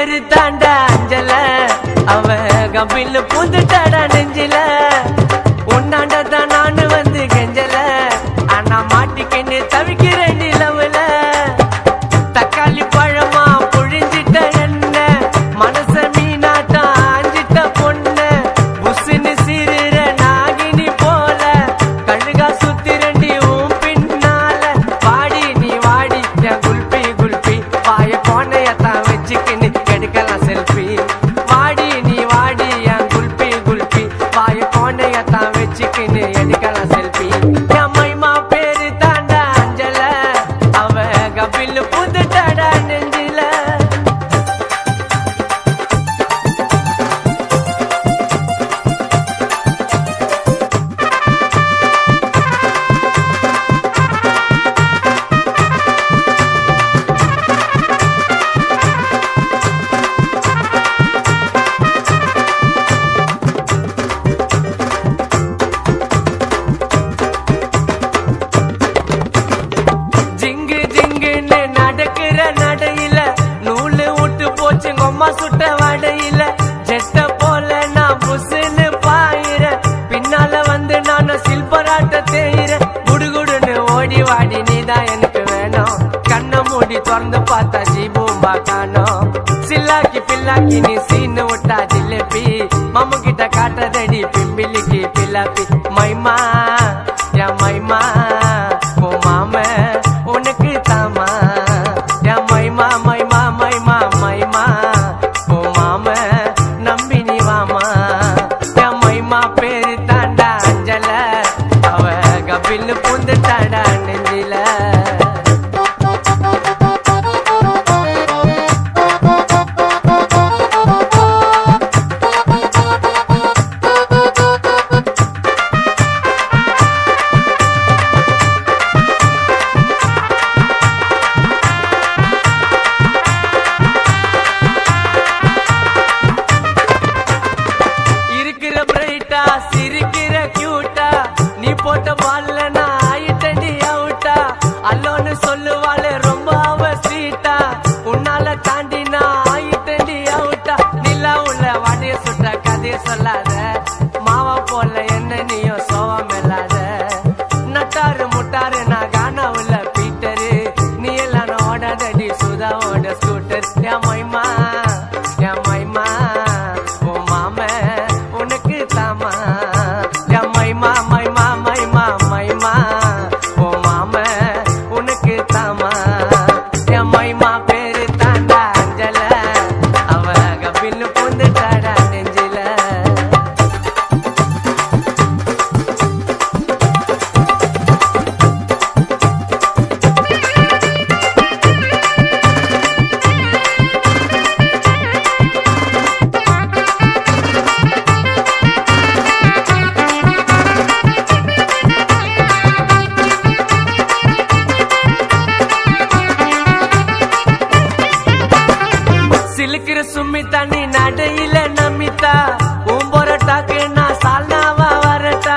பேரு தாண்டா அஞ்சல, அவ கம்பின்னு பூந்துட்டாடா நெஞ்சில. உன்னாண்டதான் நானு வந்து கெஞ்சல, ஆனா மாட்டிக்கின்னு தவிக்கிறேன் நிலவுல. தக்காளி பழமா புழிஞ்சிட்ட என்ன, மனச மீனாட்டம் ஆஞ்சிட்ட பொண்ண. புசுன்னு சிறுற நாகினி போல, கழுகா சுத்திரண்டி உன் பின்னால. வாடி நீ வாடி என் குல்பி குல்பி, வாய கோணையத்தான் வச்சுக்கின்னு எடுக்கலாம் செல்ஃபி. வாடி நீ வாடி என் குல்பி குல்பி, வாய கோணையத்தான் வச்சுக்கின்னு எடுக்கலாம் செல்ஃபி. என் மைமா பேரு தாண்டா அஞ்சல, அவ கபில் புதுட்டாடா நெஞ்சில. ஜிங்கு ஜிங்குன்னு நடக்கிற நடையில, நூலு விட்டு போச்சு கொம்மா சுட்ட வடையில. ஜெட்ட போல நான் புசுன்னு பாயிர, பின்னால வந்து நானும் சில்பராட்ட தேயிற. குடுகுடுன்னு ஓடி வாடி நீதான் எனக்கு வேணும், கண்ணை மூடி திறந்து பார்த்தா ஜீபூம்பா காணோம். சில்லாக்கி பில்லாக்கி நீ சீனு விட்டா ஜிலேபி, மாமு கிட்ட காட்டதடி பிம்பிலிக்கு பில்லாப்பி. மைமா என் மைமா உன் மாம உனக்கு தாமா, என் மைமா மைமா மைமா மைமா உன் மாம நம்பி நீ வாமா. என் மைமா பேரு தாண்டா அஞ்சல, அவ கபில் பூந்துட்டாடா நெஞ்சில. இருக்கிற பிரைட்டா சிரிக்கிற கியூட்டா, நீ போட்ட பால்ல நான் ஆயிட்டடி அவுட்டா. அல்லோன்னு சொல்லுவாளே ரொம்ப அவ ஸ்வீட்டா, உன்னால தாண்டி நான் ஆயிட்டடி அவுட்டா. நிலா உள்ள வடைய சுட்ட கதைய சொல்லாத, மாவா போல என்ன நீயும் சோவா மேலாத. நட்டாரு முட்டாரு நான் காணா உள்ள பீட்டரு, நீ எல்லாம் ஓடாதடி சுதாவோட ஸ்கூட்டர். என் மைமா என் மைமா உன் மாம உனக்கு தாமா, என் மைமா மைமா மைமா மைமா உன் மாம உனக்கு தாமா. என் மைமா பேரு தாண்டா அஞ்சல, அவ கபில் பூந்துட்டாடா நெஞ்சில. சிலுக்கிற சும்மி தண்ணி நடையில நமித்தா, உன் பொரட்டாக்கு நான் சால்னாவா வரட்டா.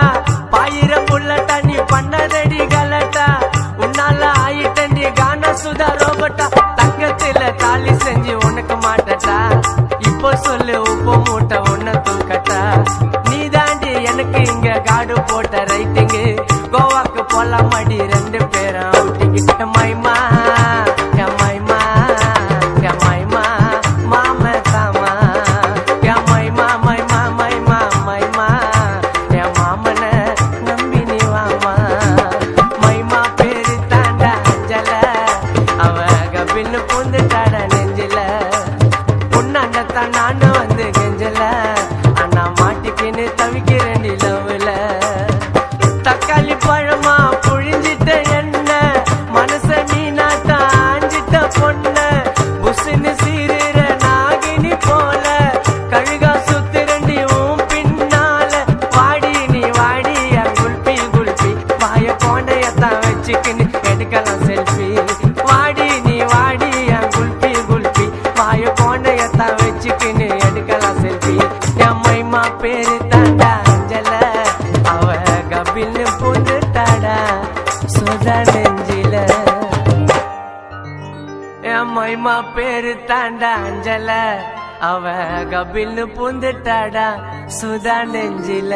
பாயிர புள்ளட்டா நீ பண்ணதடி கலட்டா, உன்னால ஆயிட்டண்டி கான சுதா ரோபட்டா. தங்கத்துல தாலி செஞ்சு உனக்கு மாட்டட்டா, இப்போ சொல்லு உப்பு மூட்டை உன்னை தூக்கட்டா. நீ தாண்டி எனக்கு இங்க காடு போட்ட ரைட்டிங்கு, கோவாக்கு போலாம் மடி ரெண்டு பேரும் அவுட்டிங்கு. என் மைமா என் மைமா என் மைமா மாம தாமா, என் மைமா மைமா மைமா மைமா என் மாமன நம்பி நீ வாமா. மைமா பேரு தாண்டா அஞ்சல, அவ கபில் பூந்துட்டாடா நெஞ்சில. உன்னாண்டத்தான் நானும் வந்து கெஞ்சல, ஆனா மாட்டிக்கின்னு தவிக்கிறேன் நிலவுல. தக்காளி பழமா புழிஞ்சிட்ட என்ன, மனச மீனாட்டம் ஆஞ்சிட்ட பொண்ண. புசுன்னு சீருற நாகினி போல, கழுகா சுத்திரண்டி உன் பின்னால. வாடி நீ வாடி என் குல்பி குல்பி, வாய கோணையத்தான் வச்சுக்கின்னு எடுக்கலாம் செல்ஃபி. வாடி நீ வாடி என் குல்பி குல்பி, வாய கோணையத்தான் வச்சுக்கின்னு எடுக்கலாம் செல்ஃபி. என் மைமா பேரு தாண்டா அஞ்சல, அவ கபில் பூந்துட்டாடா சுதா நெஞ்சில. என் மைமா பேரு தாண்டா அஞ்சல, அவ கபில்னு பூந்துட்டாடா சுதா நெஞ்சில.